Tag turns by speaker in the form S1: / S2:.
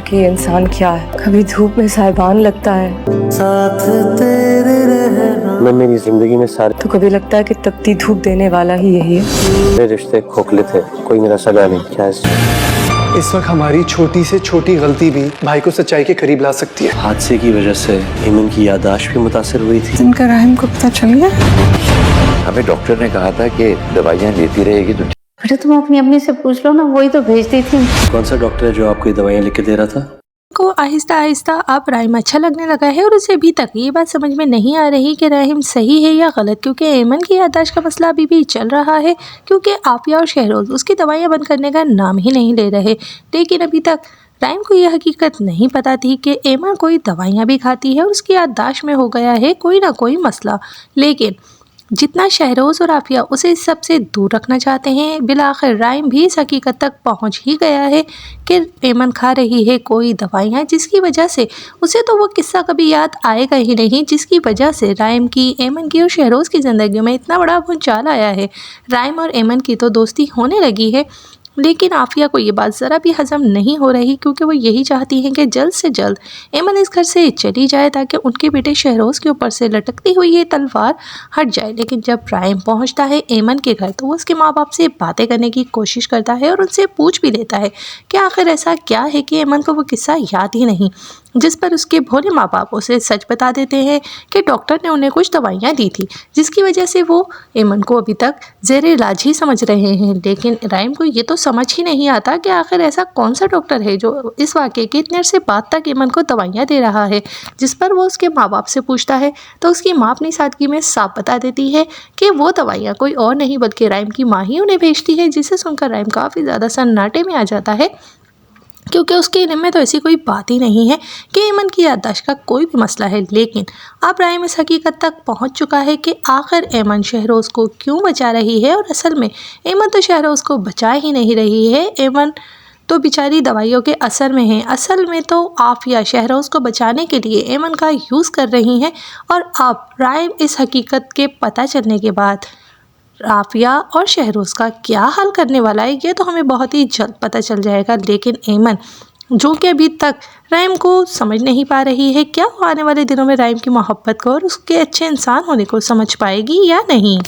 S1: کہ یہ انسان کیا ہے، کبھی دھوپ میں سائبان لگتا ہے
S2: ساتھ تیرے رہنا،
S3: میں میری زندگی میں سارے
S1: تو کبھی لگتا ہے کہ تپتی دھوپ دینے والا ہی یہی ہے۔
S3: میرے رشتے کھوکھلے تھے، کوئی میرا سگا نہیں۔ کیا
S4: اس وقت ہماری چھوٹی سے چھوٹی غلطی بھی بھائی کو سچائی کے قریب لا سکتی ہے۔
S3: حادثے کی وجہ سے ایمن کی یادداشت بھی متاثر ہوئی تھی۔
S1: ان کا رحم کو پتہ چل گیا؟
S5: ہمیں ڈاکٹر نے کہا تھا کہ دوائیاں لیتی رہے گی تو
S6: بیٹا تم اپنی امی سے پوچھ لو نا، وہی تو بھیجتی تھی۔
S3: کون سا ڈاکٹر ہے جو آپ کو یہ دوائیاں لکھ کے دے رہا تھا؟
S7: کو آہستہ آہستہ اب رحیم اچھا لگنے لگا ہے، اور اسے ابھی تک یہ بات سمجھ میں نہیں آ رہی کہ رحیم صحیح ہے یا غلط، کیونکہ ایمن کی یادداشت کا مسئلہ ابھی بھی چل رہا ہے، کیونکہ عافیہ اور شہروز اس کی دوائیاں بند کرنے کا نام ہی نہیں لے رہے۔ لیکن ابھی تک رحیم کو یہ حقیقت نہیں پتا تھی کہ ایمن کوئی دوائیاں بھی کھاتی ہے اور اس کی یادداشت میں ہو گیا ہے کوئی نہ کوئی مسئلہ۔ لیکن جتنا شہروز اور عافیہ اسے اس سب سے دور رکھنا چاہتے ہیں، بالآخر رحیم بھی اس حقیقت تک پہنچ ہی گیا ہے کہ ایمن کھا رہی ہے کوئی دوائیاں، جس کی وجہ سے اسے تو وہ قصہ کبھی یاد آئے گا ہی نہیں، جس کی وجہ سے رحیم کی، ایمن کی اور شہروز کی زندگیوں میں اتنا بڑا بھونچال آیا ہے۔ رحیم اور ایمن کی تو دوستی ہونے لگی ہے، لیکن عافیہ کو یہ بات ذرا بھی ہضم نہیں ہو رہی، کیونکہ وہ یہی چاہتی ہیں کہ جلد سے جلد ایمن اس گھر سے چلی جائے تاکہ ان کے بیٹے شہروز کے اوپر سے لٹکتی ہوئی یہ تلوار ہٹ جائے۔ لیکن جب رحیم پہنچتا ہے ایمن کے گھر تو وہ اس کے ماں باپ سے باتیں کرنے کی کوشش کرتا ہے اور ان سے پوچھ بھی لیتا ہے کہ آخر ایسا کیا ہے کہ ایمن کو وہ قصہ یاد ہی نہیں، جس پر اس کے بھولے ماں باپ اسے سچ بتا دیتے ہیں کہ ڈاکٹر نے انہیں کچھ دوائیاں دی تھی، جس کی وجہ سے وہ ایمن کو ابھی تک زیر علاج ہی سمجھ رہے ہیں۔ لیکن رحیم کو یہ تو سمجھ ہی نہیں آتا کہ آخر ایسا کون سا ڈاکٹر ہے جو اس واقعے کے اتنے عرصے بعد تک ایمن کو دوائیاں دے رہا ہے، جس پر وہ اس کے ماں باپ سے پوچھتا ہے تو اس کی ماں اپنی سادگی میں صاف بتا دیتی ہے کہ وہ دوائیاں کوئی اور نہیں بلکہ رحیم کی ماں ہی انہیں بھیجتی ہے، جسے سن کر رحیم کافی زیادہ سناٹے میں آ جاتا ہے، کیونکہ اس کے علم میں تو ایسی کوئی بات ہی نہیں ہے کہ ایمن کی یادداشت کا کوئی بھی مسئلہ ہے۔ لیکن اب رحیم اس حقیقت تک پہنچ چکا ہے کہ آخر ایمن شہروز کو کیوں بچا رہی ہے، اور اصل میں ایمن تو شہروز کو بچا ہی نہیں رہی ہے، ایمن تو بیچاری دوائیوں کے اثر میں ہے۔ اصل میں تو عافیہ شہروز کو بچانے کے لیے ایمن کا یوز کر رہی ہیں، اور اب رحیم اس حقیقت کے پتہ چلنے کے بعد عافیہ اور شہروز کا کیا حل کرنے والا ہے، یہ تو ہمیں بہت ہی جلد پتہ چل جائے گا۔ لیکن ایمن جو کہ ابھی تک رحیم کو سمجھ نہیں پا رہی ہے، کیا وہ آنے والے دنوں میں رحیم کی محبت کو اور اس کے اچھے انسان ہونے کو سمجھ پائے گی یا نہیں؟